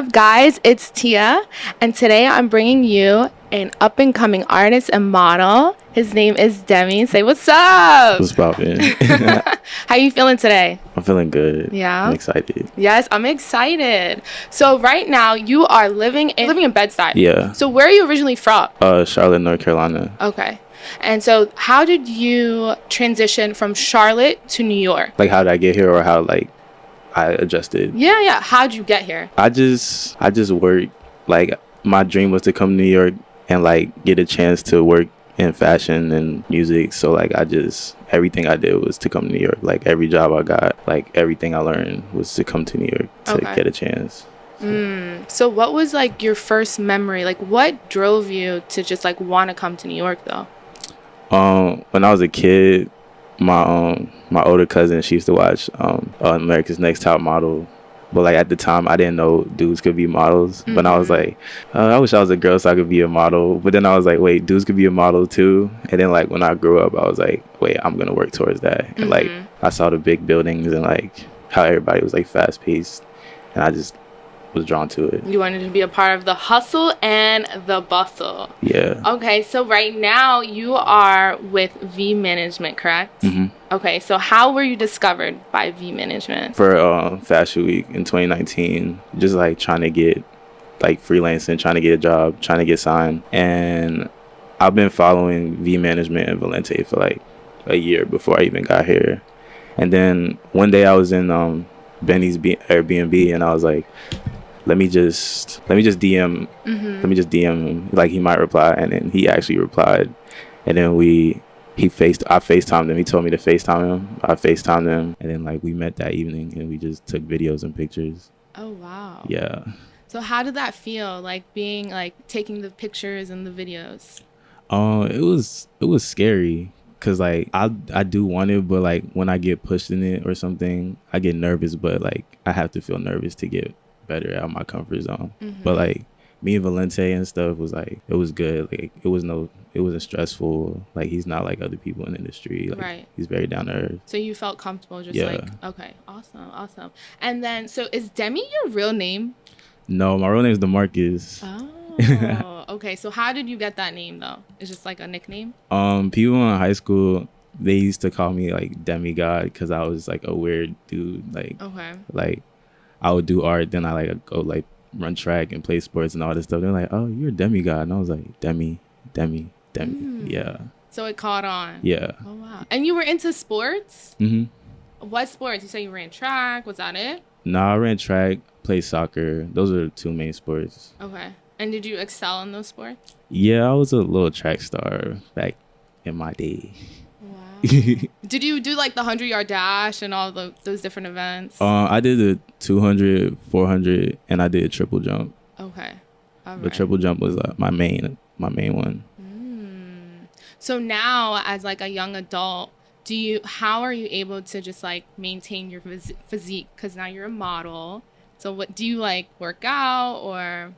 up, guys? It's Tia, and today I'm bringing you an up-and-coming artist and model. His name is Demmy. Say what's up. What's poppin'? How you feeling today? I'm feeling good. Yeah? I'm excited. Yes, I'm excited. So right now you are living in Bed-Stuy. Yeah. So where are you originally from? Charlotte, North Carolina. Okay. And so how did you transition from Charlotte to New York? Like, how did I get here, or how I adjusted? Yeah. How'd you get here? I just worked. Like, my dream was to come to New York and get a chance to work in fashion and music. So everything I did was to come to New York. Like, every job I got, everything I learned was to come to New York to get a chance. So what was your first memory? What drove you to just want to come to New York though? When I was a kid, my older cousin, she used to watch America's Next Top Model. But at the time, I didn't know dudes could be models. But I was like, I wish I was a girl so I could be a model. But then I was like, wait, dudes could be a model too. And then when I grew up, I was like, wait, I'm gonna work towards that. And I saw the big buildings and how everybody was fast paced, and I just was drawn to it. You wanted to be a part of the hustle and the bustle. Yeah. Okay, so right now you are with V Management, correct? Okay, so how were you discovered by V Management? For Fashion Week in 2019, just trying to get freelancing, trying to get a job, trying to get signed. And I've been following V Management and Valente for a year before I even got here. And then one day I was in Benny's Airbnb, and I was like, let me just DM him, he might reply. And then he actually replied, and then I FaceTimed him. He told me to FaceTime him. I FaceTimed him, and then we met that evening, and we just took videos and pictures. Oh wow. Yeah. So how did that feel, being taking the pictures and the videos? It was scary, cause I do want it, but when I get pushed in it or something, I get nervous. But I have to feel nervous to get better out of my comfort zone. But me and Valente and stuff was it was good. It wasn't stressful. He's not like other people in the industry. Right. He's very down to earth. So you felt comfortable just okay, awesome. And then, so is Demmy your real name? No, my real name is DeMarcus. Oh, okay. So how did you get that name though? It's just a nickname? People in high school, they used to call me demigod, because I was a weird dude. Okay. I would do art, then I go run track and play sports and all this stuff. They're like, oh, you're a demigod. And I was like, Demmy. Yeah. So it caught on. Yeah. Oh wow. And you were into sports? Mm-hmm. What sports? You say you ran track. Was that it? No, I ran track, played soccer. Those are the two main sports. Okay. And did you excel in those sports? Yeah, I was a little track star back in my day. Wow. Did you do the 100-yard dash and all those different events? I did the 200, 400, and I did a triple jump. Okay. All right. The triple jump was my main one. So now, as a young adult, how are you able to just maintain your physique? Because now you're a model. So what do you work out or?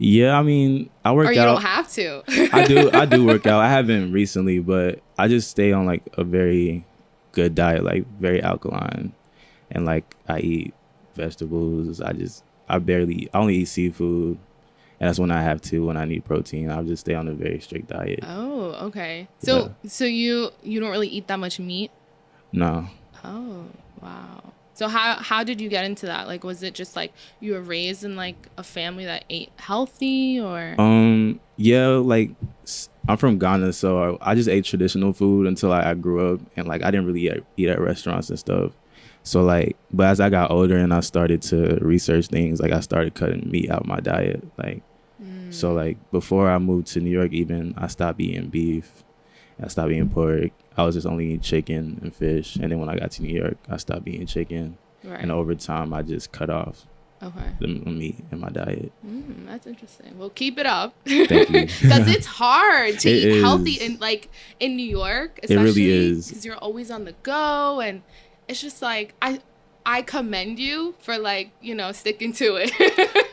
Yeah, I mean, I work out. Or you don't have to. I do work out. I haven't recently, but I just stay on a very good diet, very alkaline, and I eat vegetables. I only eat seafood, and that's when I have to. When I need protein, I'll just stay on a very strict diet. Oh, okay. So you don't really eat that much meat? No. Oh, wow. So how did you get into that? Was it just you were raised in a family that ate healthy, or? Yeah, I'm from Ghana, so I just ate traditional food until I grew up, and I didn't really eat at restaurants and stuff. So but as I got older and I started to research things, I started cutting meat out of my diet. So before I moved to New York, even I stopped eating beef. I stopped eating pork. I was just only eating chicken and fish. And then when I got to New York, I stopped eating chicken. Right. And over time, I just cut off the meat in my diet. That's interesting. Well, keep it up. Thank you. Because it's hard to eat healthy in New York. Especially it really is. Because you're always on the go. And it's just I commend you for sticking to it.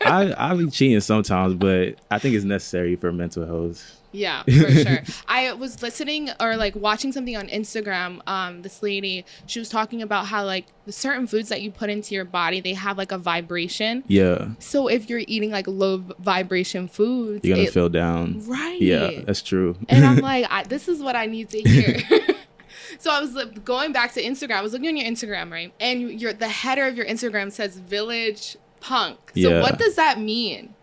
I be cheating sometimes, but I think it's necessary for mental health. Yeah, for sure. I was listening or like watching something on Instagram. This lady, she was talking about how like the certain foods that you put into your body, they have like a vibration. Yeah. So if you're eating like low vibration foods, You're gonna feel down. Right. Yeah, that's true. And I'm like, this is what I need to hear. So I was going back to Instagram. I was looking on your Instagram, right? And the header of your Instagram says Village Punk. So what does that mean?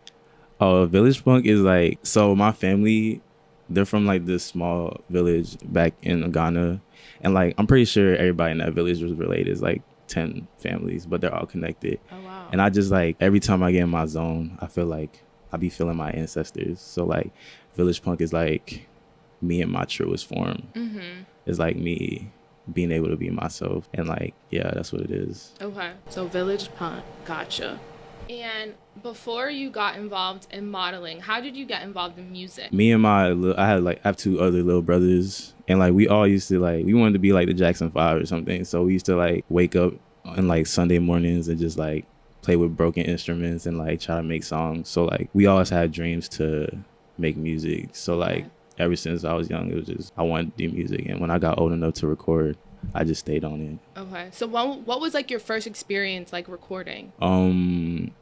Oh, Village Punk is like, so my family, they're from like this small village back in Ghana. And like, I'm pretty sure everybody in that village was related. It's like 10 families, but they're all connected. Oh, wow. And I just like, every time I get in my zone, I feel like I be feeling my ancestors. So like, Village Punk is like me in my truest form. Mm-hmm. It's like me being able to be myself. And like, yeah, that's what it is. Okay. So Village Punk. Gotcha. And before you got involved in modeling, how did you get involved in music? Me and I have 2 other little brothers, and like we all used to like, we wanted to be like the Jackson 5 or something. So we used to like wake up on like Sunday mornings and just like play with broken instruments and like try to make songs. So like we always had dreams to make music. So like ever since I was young, it was just, I wanted to do music. And when I got old enough to record, I just stayed on it. Okay. So what was like your first experience like recording? On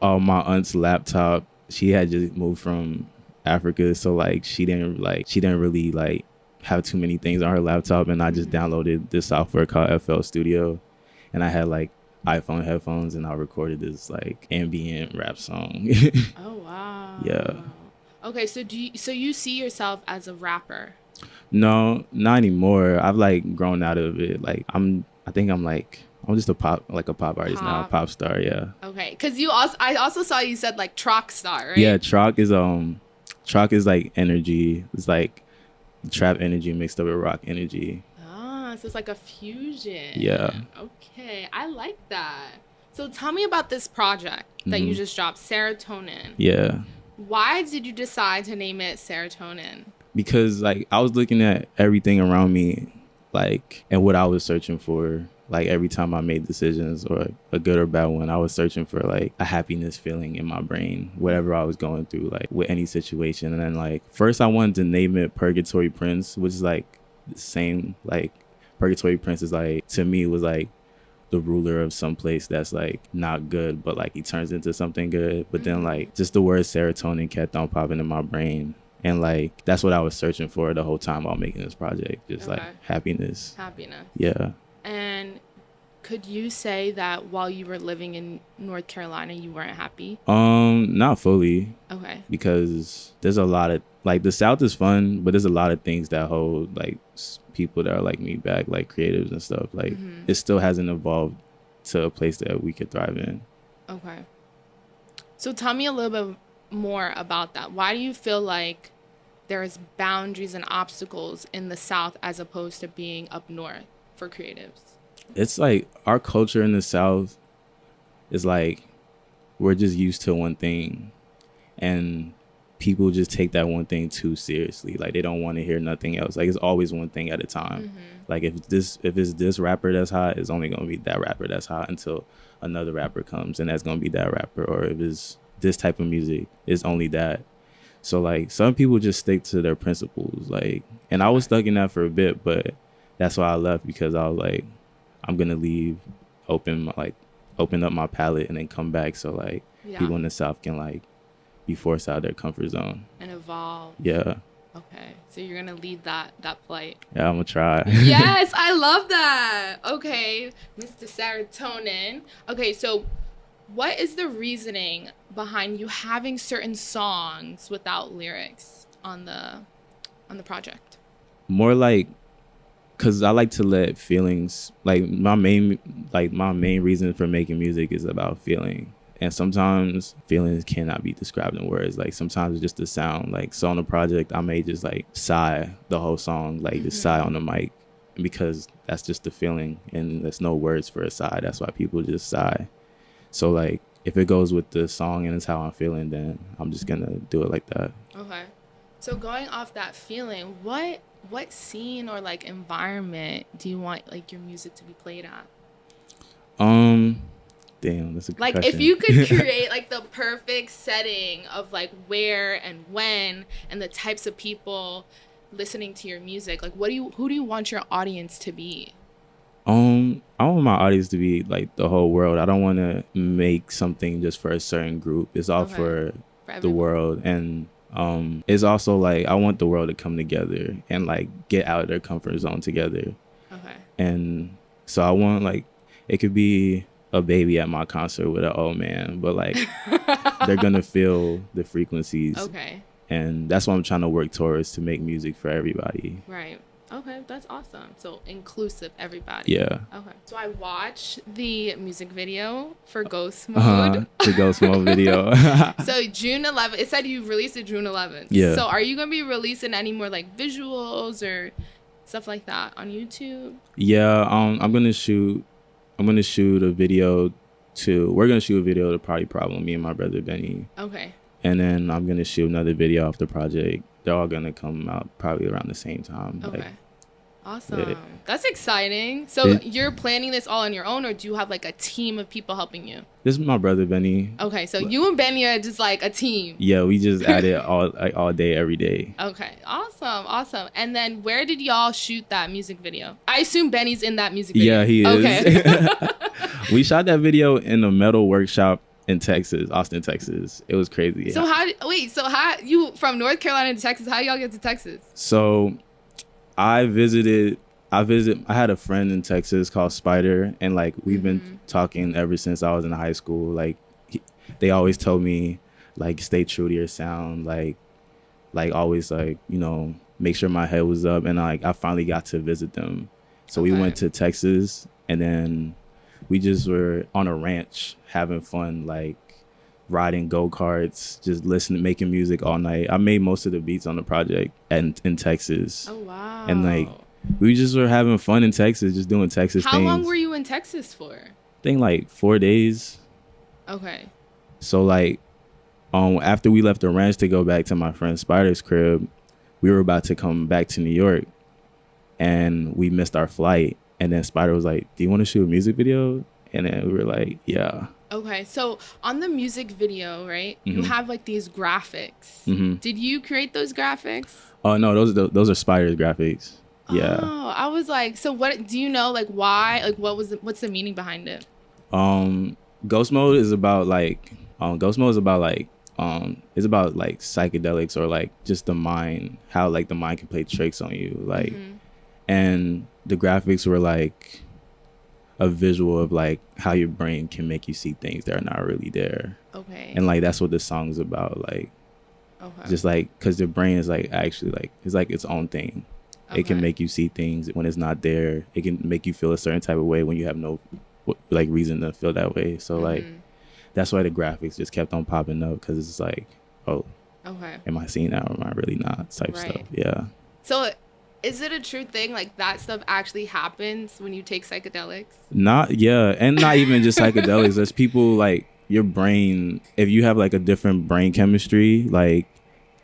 my aunt's laptop. She had just moved from Africa, so like she didn't really like have too many things on her laptop, and I just downloaded this software called FL Studio, and I had like iPhone headphones, and I recorded this like ambient rap song. Oh wow. Yeah. Okay, so you see yourself as a rapper? No, not anymore. I've like grown out of it. Like I'm just a pop artist now, pop star. Yeah. Okay, because I also saw you said like trock star, right? Yeah, trock is like energy. It's like trap energy mixed up with rock energy. Ah, so it's like a fusion. Yeah. Okay, I like that. So tell me about this project that you just dropped, Serotonin. Yeah. Why did you decide to name it Serotonin? Because like I was looking at everything around me, like, and what I was searching for. Like every time I made decisions, or a good or bad one, I was searching for like a happiness feeling in my brain, whatever I was going through, like with any situation. And then like first I wanted to name it Purgatory Prince, which is like the same, like Purgatory Prince is like, to me, was like the ruler of some place that's like not good, but like he turns into something good. But then like just the word serotonin kept on popping in my brain. And like that's what I was searching for the whole time while making this project. Just like happiness. Yeah. And could you say that while you were living in North Carolina, you weren't happy? Not fully. Okay. Because there's a lot of like, the South is fun, but there's a lot of things that hold like people that are like me back, like creatives and stuff. Like it still hasn't evolved to a place that we could thrive in. Okay. So tell me a little bit more about that. Why do you feel like there's boundaries and obstacles in the South as opposed to being up north for creatives? It's like our culture in the South is like, we're just used to one thing, and people just take that one thing too seriously. Like they don't want to hear nothing else. Like it's always one thing at a time. Like if it's this rapper that's hot, it's only gonna be that rapper that's hot until another rapper comes, and that's gonna be that rapper. Or if it's this type of music, it's only that. So like some people just stick to their principles. Like, and I was stuck in that for a bit, but that's why I left, because I was like, I'm gonna leave, open up my palette, and then come back, so like people in the South can like be forced out of their comfort zone and evolve. Yeah. Okay, so you're gonna lead that plight. Yeah, I'm gonna try. Yes, I love that. Okay, Mr. Serotonin. Okay, so what is the reasoning behind you having certain songs without lyrics on the project? More like, because I like to let feelings, like my main reason for making music is about feeling. And sometimes feelings cannot be described in words. Like sometimes it's just a sound. Like so on the project, I may just like sigh the whole song, like just sigh on the mic, because that's just the feeling, and there's no words for a sigh. That's why people just sigh. So like if it goes with the song and it's how I'm feeling, then I'm just gonna do it like that. Okay. So going off that feeling, what scene or like environment do you want like your music to be played at? Damn, that's a good Like, question. if you could create like the perfect setting of like where and when and the types of people listening to your music, like who do you want your audience to be? I want my audience to be like the whole world. I don't want to make something just for a certain group. It's all Okay. for the everyone. world. And it's also like I want the world to come together and like get out of their comfort zone together. Okay. And so I want like it could be a baby at my concert with an old man, but like they're gonna feel the frequencies. Okay. And that's what I'm trying to work towards, to make music for everybody. Right. Okay, that's awesome. So inclusive, everybody. Yeah. Okay. So I watched the music video for Ghost Mode. The Ghost Mode video. So June 11th, it said you released it June 11th. Yeah. So are you going to be releasing any more like visuals or stuff like that on YouTube? Yeah, I'm gonna shoot a video we're gonna shoot a video to Party Problem, me and my brother Benny. Okay. And then I'm gonna shoot another video off the project. They're all gonna come out probably around the same time. Okay. Like, Awesome. Yeah. That's exciting. So you're planning this all on your own, or do you have like a team of people helping you? This is my brother Benny. Okay, so you and Benny are just like a team. Yeah, we just at it all day, every day. Okay, awesome. And then where did y'all shoot that music video? I assume Benny's in that music video. Yeah, he is. Okay. We shot that video in a metal workshop in Texas, Austin, Texas. It was crazy. So how you from North Carolina to Texas? How y'all get to Texas? So I had a friend in Texas called Spider, and like we've been talking ever since I was in high school. Like they always told me like stay true to your sound, like always like, you know, make sure my head was up. And like I finally got to visit them. So we went to Texas, and then we just were on a ranch having fun, like riding go-karts, just listening, making music all night. I made most of the beats on the project in Texas. Oh wow. And like we just were having fun in Texas, just doing Texas things. How long were you in Texas for? I think like 4 days. Okay. So like after we left the ranch to go back to my friend Spider's crib, we were about to come back to New York, and we missed our flight. And then Spider was like, do you want to shoot a music video? And then we were like, yeah. Okay, so on the music video, right, you have like these graphics. Did you create those graphics? Oh no, those are Spider's graphics. Yeah. Oh, I was like, so what do you know, like why, like what's the meaning behind it? Ghost Mode is about like it's about like psychedelics, or like just the mind, how like the mind can play tricks on you, like and the graphics were like a visual of like how your brain can make you see things that are not really there. Okay. And like that's what the song's about, like just like because the brain is like actually like it's like its own thing. It can make you see things when it's not there. It can make you feel a certain type of way when you have no like reason to feel that way. So like that's why the graphics just kept on popping up, because it's like, oh, am I seeing that or am I really not, type stuff. Yeah. So is it a true thing, like that stuff actually happens when you take psychedelics? And not even just psychedelics. There's people like your brain, if you have like a different brain chemistry, like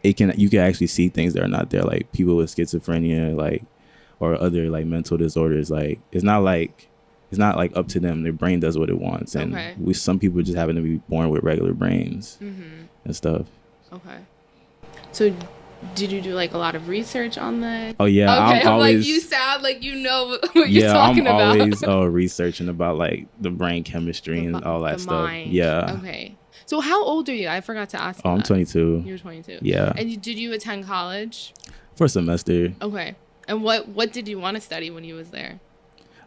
you can actually see things that are not there, like people with schizophrenia, like, or other like mental disorders. Like it's not like up to them. Their brain does what it wants. And some people just happen to be born with regular brains and stuff. Okay. So did you do like a lot of research on that? Oh yeah. Okay. I'm always, like you sound like you know what you're talking about. Yeah, I'm always researching about like the brain chemistry and all that stuff. Mind. Yeah. Okay. So how old are you? I forgot to ask you. I'm 22. You're 22. Yeah. And did you attend college? For a semester. Okay. And what did you want to study when you was there?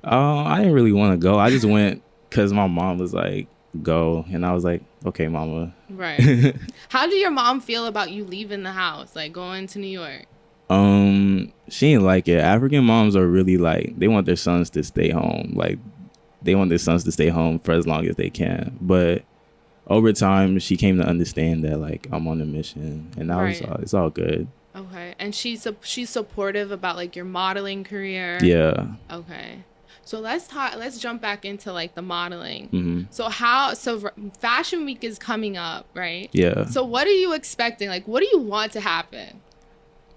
I didn't really want to go. I just went because my mom was like, go. And I was like, okay, mama. Right. How did your mom feel about you leaving the house, like going to New York? She didn't like it. African moms are really like, they want their sons to stay home. Like they want their sons to stay home for as long as they can. But over time, she came to understand that like I'm on a mission, and now it's all good. Okay. And she's supportive about like your modeling career. Yeah. Okay. So let's jump back into like the modeling. So Fashion Week is coming up, right? Yeah. So what are you expecting? Like, what do you want to happen?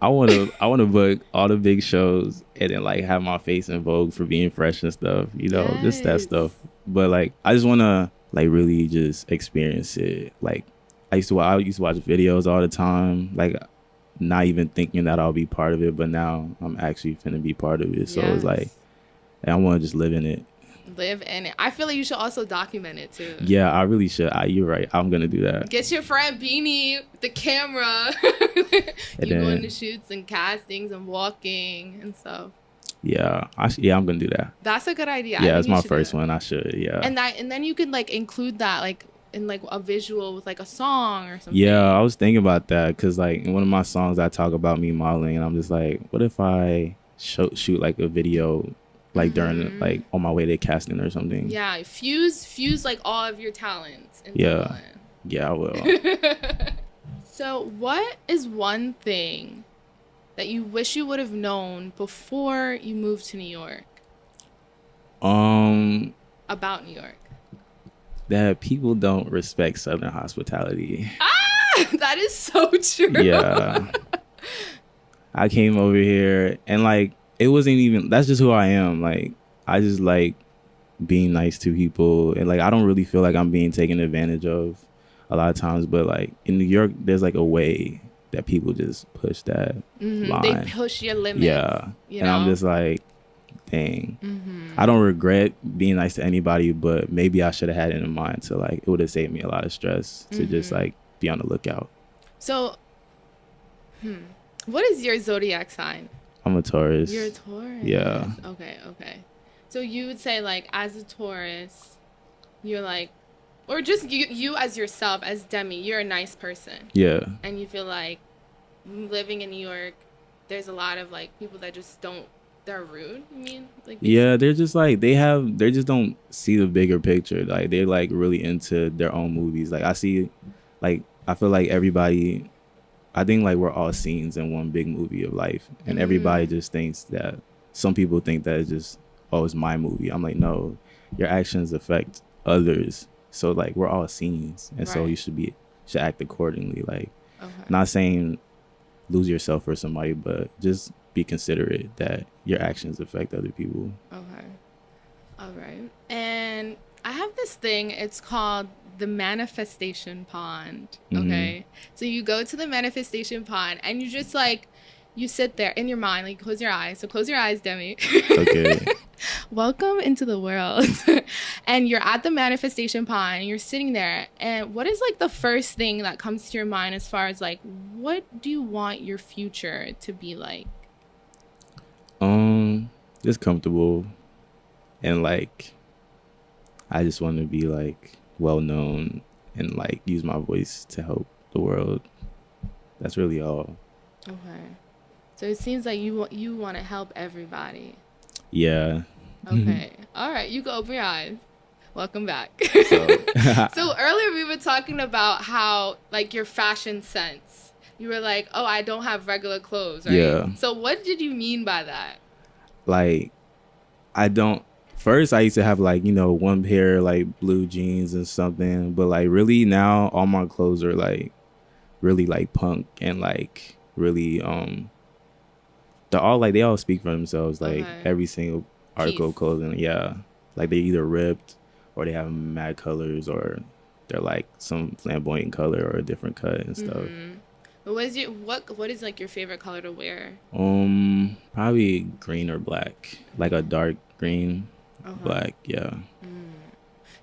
I want to book all the big shows and then like have my face in Vogue for being fresh and stuff, you know, just that stuff. But like, I just want to like really just experience it. Like I used to watch videos all the time, like not even thinking that I'll be part of it, but now I'm actually finna be part of it. So it's like Yes. I want to just live in it. Live in it. I feel like you should also document it too. Yeah, I really should. You're right. I'm gonna do that. Get your friend Beanie the camera. And You going then to shoots and castings and walking and stuff. yeah, I'm gonna do that. That's a good idea. I Yeah, think it's you my should do first that. one. I should. Yeah. And then you could like include that like in like a visual with like a song or something. Yeah, I was thinking about that because like in one of my songs I talk about me modeling, and I'm just like, what if I shoot like a video like during like on my way to casting or something? Yeah, fuse like all of your talents into Yeah. one. Yeah, I will. So, what is one thing that you wish you would have known before you moved to New York about New York? That people don't respect Southern hospitality. That is so true. Yeah. I came over here and like it wasn't even, that's just who I am. Like I just like being nice to people, and like I don't really feel like I'm being taken advantage of a lot of times, but like in New York there's like a way that people just push that line. They push your limits. Yeah. You And know? I'm just like, dang. I don't regret being nice to anybody, but maybe I should have had it in mind to like, it would have saved me a lot of stress to just like be on the lookout. So, what is your zodiac sign? I'm a Taurus. You're a Taurus. Yeah. Okay. So you would say like as a Taurus, you're like, or just you as yourself, as Demmy, you're a nice person. Yeah. And you feel like living in New York, there's a lot of like people that just don't, they're rude. You mean? Like Yeah, they're just like they just don't see the bigger picture. Like they're like really into their own movies. Like I see, like I feel like everybody, I think like we're all scenes in one big movie of life, and everybody just thinks that, some people think that it's just, oh, it's my movie. I'm like, no, your actions affect others. So like we're all scenes, and so Right. you should act accordingly. Like Okay. not saying lose yourself for somebody, but just be considerate that your actions affect other people. Okay. All right. And I have this thing, it's called the manifestation pond. Okay. So you go to the manifestation pond and you just like, you sit there in your mind, like close your eyes. So close your eyes, Demi. Okay. Welcome into the world. And you're at the manifestation pond and you're sitting there. And what is like the first thing that comes to your mind as far as like, what do you want your future to be like? Just comfortable, and like I just want to be like well known and like use my voice to help the world. That's really all. Okay. So it seems like you want to help everybody. Yeah. Okay. All right. You can open your eyes. Welcome back. So So earlier we were talking about how like your fashion sense. You were like, oh, I don't have regular clothes, right? Yeah. So what did you mean by that? like I don't, first I used to have like, you know, one pair like blue jeans and something, but like really now all my clothes are like really like punk and like really they're all like, they all speak for themselves. Like Okay. every single article of Piece. clothing, yeah, like they either ripped or they have mad colors, or they're like some flamboyant color or a different cut and stuff. But what is like your favorite color to wear? Probably green or black, like a dark green, black. Yeah.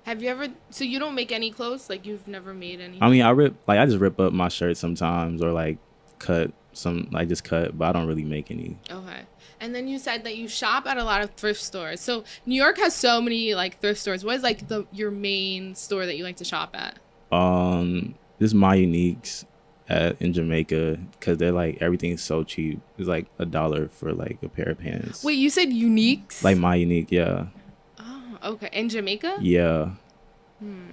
Have you ever, so you don't make any clothes? Like you've never made any? I mean, I just rip up my shirt sometimes, or like cut some, like just cut, but I don't really make any. Okay. And then you said that you shop at a lot of thrift stores. So New York has so many like thrift stores. What is like your main store that you like to shop at? This is My Uniques in Jamaica, because they're like, everything's so cheap. It's like $1 for like a pair of pants. Wait, you said Uniques? Like My Unique, yeah. Oh, okay. In Jamaica? Yeah.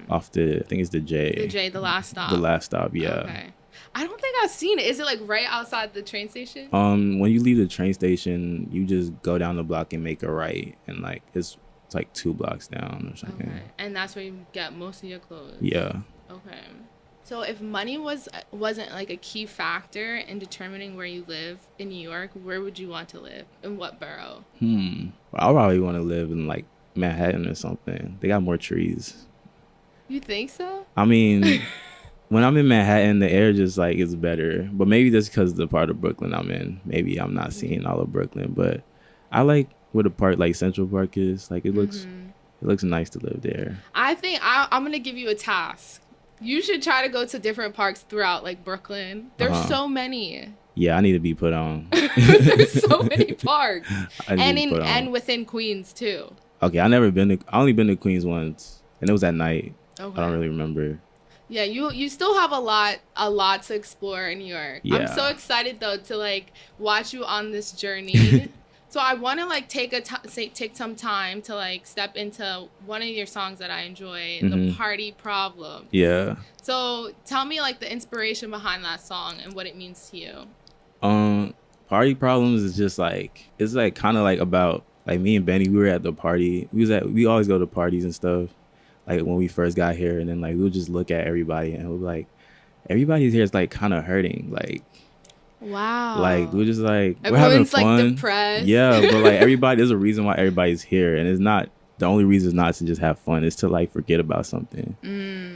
Off I think it's the J. The last stop. The last stop, yeah. Okay. I don't think I've seen it. Is it like right outside the train station? When you leave the train station, you just go down the block and make a right, and like it's like 2 blocks down or something. Okay. And that's where you get most of your clothes. Yeah. Okay. So if money wasn't like a key factor in determining where you live in New York, where would you want to live? In what borough? I probably want to live in like Manhattan or something. They got more trees. You think so? I mean, when I'm in Manhattan, the air just like is better. But maybe that's because of the part of Brooklyn I'm in. Maybe I'm not seeing all of Brooklyn, but I like where the part like Central Park is. Like it looks nice to live there. I think I'm gonna give you a task. You should try to go to different parks throughout like Brooklyn. There's so many. Yeah, I need to be put on. There's so many parks, and within Queens too. Okay, I only been to Queens once, and it was at night. Okay. I don't really remember. Yeah, you still have a lot to explore in New York. Yeah. I'm so excited though to like watch you on this journey. So I want to like take some time to like step into one of your songs that I enjoy, The Party Problem. Yeah. So tell me like the inspiration behind that song and what it means to you. Party Problems is just like, it's like kind of like about like me and Benny, we were at the party. We always go to parties and stuff. Like when we first got here, and then like we'll just look at everybody and we'll be like, everybody here is like kind of hurting. Like, wow. Like we're just like, everyone's we're having fun. Like depressed. Yeah, but like there's a reason why everybody's here, and it's not the only reason is not to just have fun. It's to like forget about something.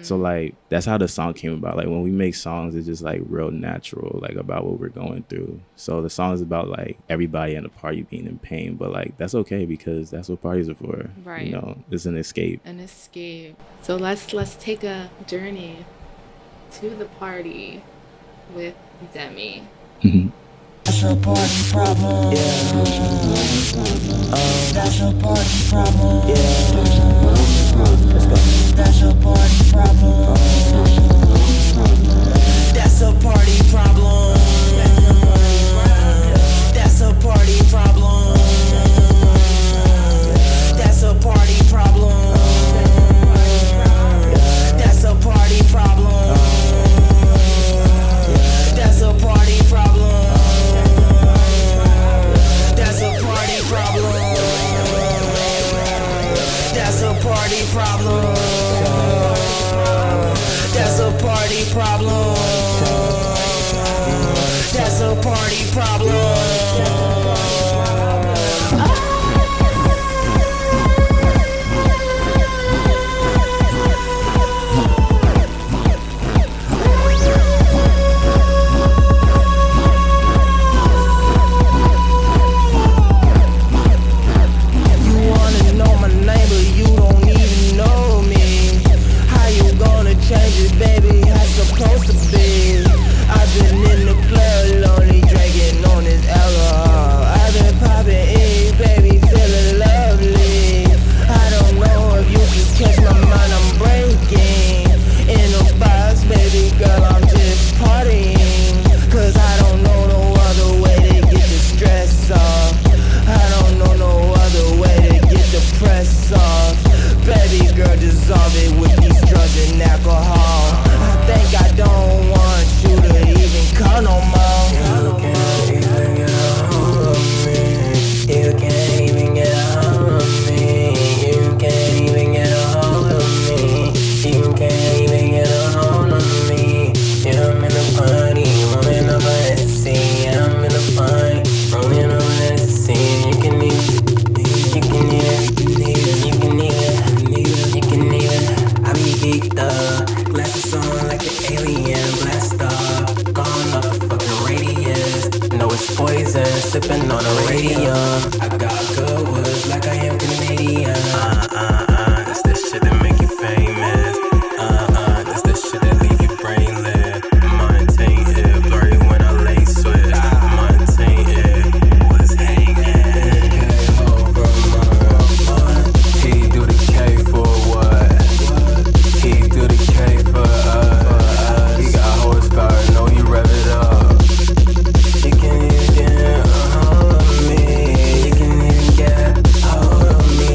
So like that's how the song came about. Like when we make songs, it's just like real natural, like about what we're going through. So the song is about like everybody in the party being in pain, but like that's okay because that's what parties are for. Right. You know, it's an escape. An escape. So let's take a journey to the party with Demmy. That's your party problem. Yeah. That's your party problem. Yeah. Let's go. That's your party problem. That's a party problem. That's a party problem. That's a party problem. That's a party problem. That's a party problem. That's a party problem. That's a party problem. That's a party problem. That's a party problem. Change it, baby, how supposed to be. I've been in the club, lonely, drinking on this alcohol. I've been popping in, baby, feeling lovely. I don't know if you can catch my mind, I'm breaking. In a box, baby girl, I'm just partying. Cause I don't know no other way to get the stress off. I don't know no other way to get the press off. Baby girl, dissolve it with these drugs and alcohol. I think I don't want you to even come no more. You can't even get a hold of me. You can't even get a hold of me. You can't even get a hold of me. You can't even get a hold of me. Yeah, I'm in the party, rolling up a SC. Yeah, I'm in the party, rolling up a SC. You can eat it, you can eat it, you can eat it. I be geeked up, glasses on like an alien, blast off, gone off the fucking radius. Know it's poison, sipping on the radio. I got good words like I am Canadian. It's this shit that make you famous. It's this shit that leave you brainless. Mine tainted, blurry when I lay switch. Mine tainted, was hanging. K-ho from my he do the K for what? He do the K for us. He got horsepower, know he rev it up. You can even get a hold of me. You can even get a hold of me.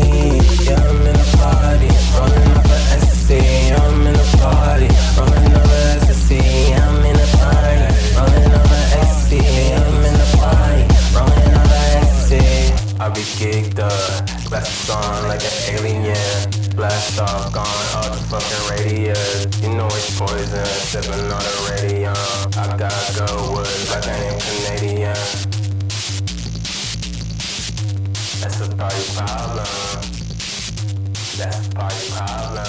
Yeah, I'm in a party, rolling up a SC. I'm in a party, rolling up a SC. I'm in a party, rolling up a SC. I'm in a party, rolling up a SC. I be geeked up, glasses on like an alien. Blast off, gone off the fucking radius. You know it's poison, sipping on the radio. I got good words like I am Canadian. That's a party problem. That's a party problem.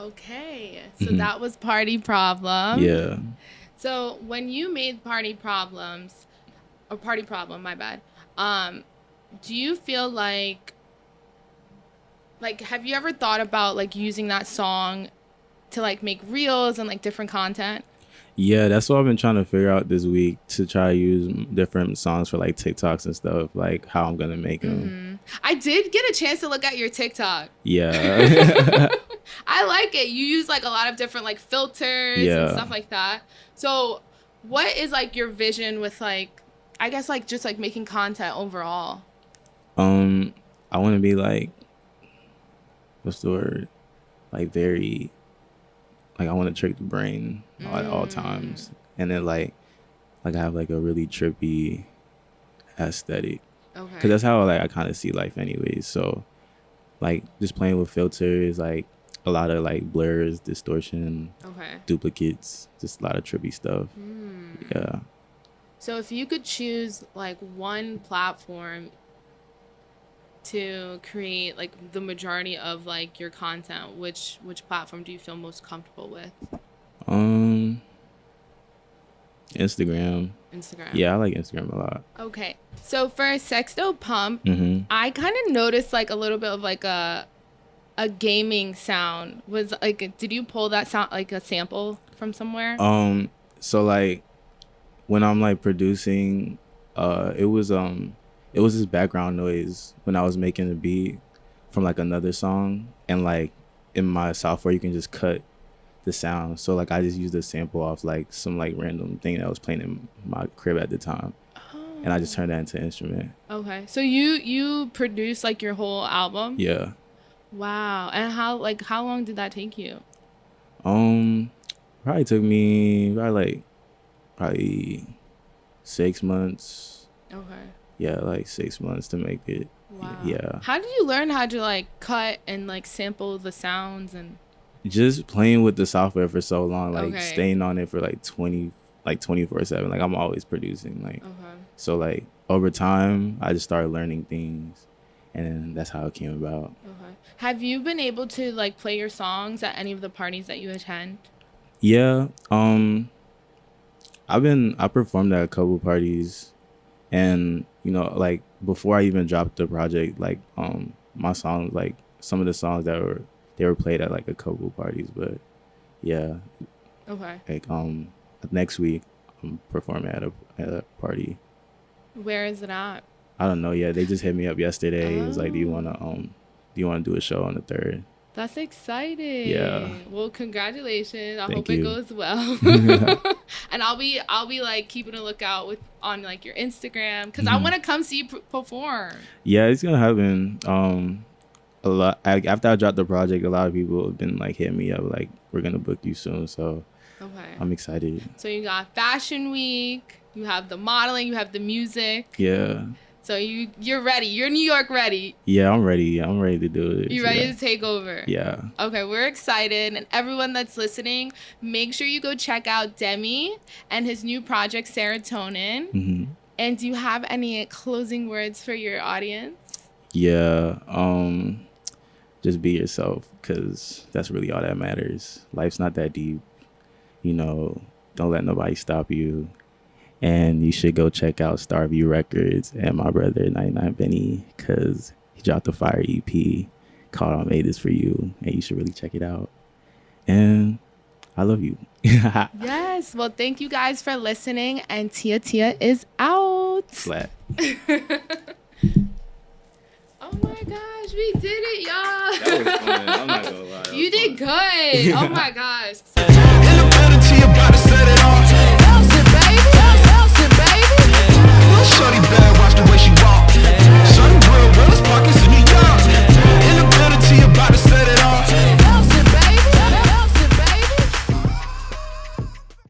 Okay, so that was Party Problem. Yeah. So when you made Party Problem, my bad. Do you feel like have you ever thought about like using that song to like make reels and like different content? Yeah, that's what I've been trying to figure out this week, to try to use different songs for like TikToks and stuff, like how I'm gonna make them. I did get a chance to look at your TikTok. Yeah. I like it. You use like a lot of different like filters and stuff like that. So what is like your vision with like, I guess like just like making content overall? I want to be like, what's the word? Like very, like I want to trick the brain at all times, and then like I have like a really trippy aesthetic. Okay. Because that's how like I kind of see life, anyways. So like just playing with filters, like a lot of like blurs, distortion, duplicates, just a lot of trippy stuff. Yeah. So if you could choose like one platform to create like the majority of like your content, which platform do you feel most comfortable with? Instagram. Yeah, I like Instagram a lot. Okay. So for Sexto Pump, I kind of noticed like a little bit of like a gaming sound. Was like, did you pull that sound, like a sample from somewhere? So like when I'm like producing, it was this background noise when I was making the beat from like another song, and like in my software you can just cut the sound. So like I just used a sample off like some like random thing that was playing in my crib at the time, and I just turned that into an instrument. Okay. So you produced like your whole album? Yeah. Wow. And how long did that take you? Probably took me probably 6 months. Okay. Yeah, like 6 months to make it. Wow. Yeah. How did you learn how to like cut and like sample the sounds? And just playing with the software for so long, like staying on it for like 24/7. Like I'm always producing, like so like over time I just started learning things, and that's how it came about. Have you been able to like play your songs at any of the parties that you attend? Yeah. I performed at a couple parties, and you know, like before I even dropped the project, like my songs, like some of the songs they were played at like a couple parties. But yeah. Like next week I'm performing at a party. Where is it at? I don't know yet. They just hit me up yesterday. It was like, do you want to do a show on the 3rd? That's exciting. Yeah. Well, congratulations. I hope you. it goes well. And I'll be like keeping a lookout on like your Instagram, because I want to come see you perform. Yeah, it's gonna happen. A lot. After I dropped the project, a lot of people have been like hitting me up, like we're gonna book you soon. So I'm excited. So you got Fashion Week, you have the modeling, you have the music. Yeah. So you're ready. You're New York ready. Yeah, I'm ready. I'm ready to do it. You ready to take over? Yeah. Okay, we're excited. And everyone that's listening, make sure you go check out Demmy and his new project, Serotonin. And do you have any closing words for your audience? Yeah. Just be yourself, because that's really all that matters. Life's not that deep. You know, don't let nobody stop you. And you should go check out Starview Records and my brother 99 Benny, because he dropped a fire EP called I Made This For You, and you should really check it out. And I love you. Yes. Well, thank you guys for listening, and Tia is out. Flat. Oh my gosh, we did it, y'all. That was fun. I'm not gonna lie. You did good. Oh my gosh. In the building, Tia about to set it off.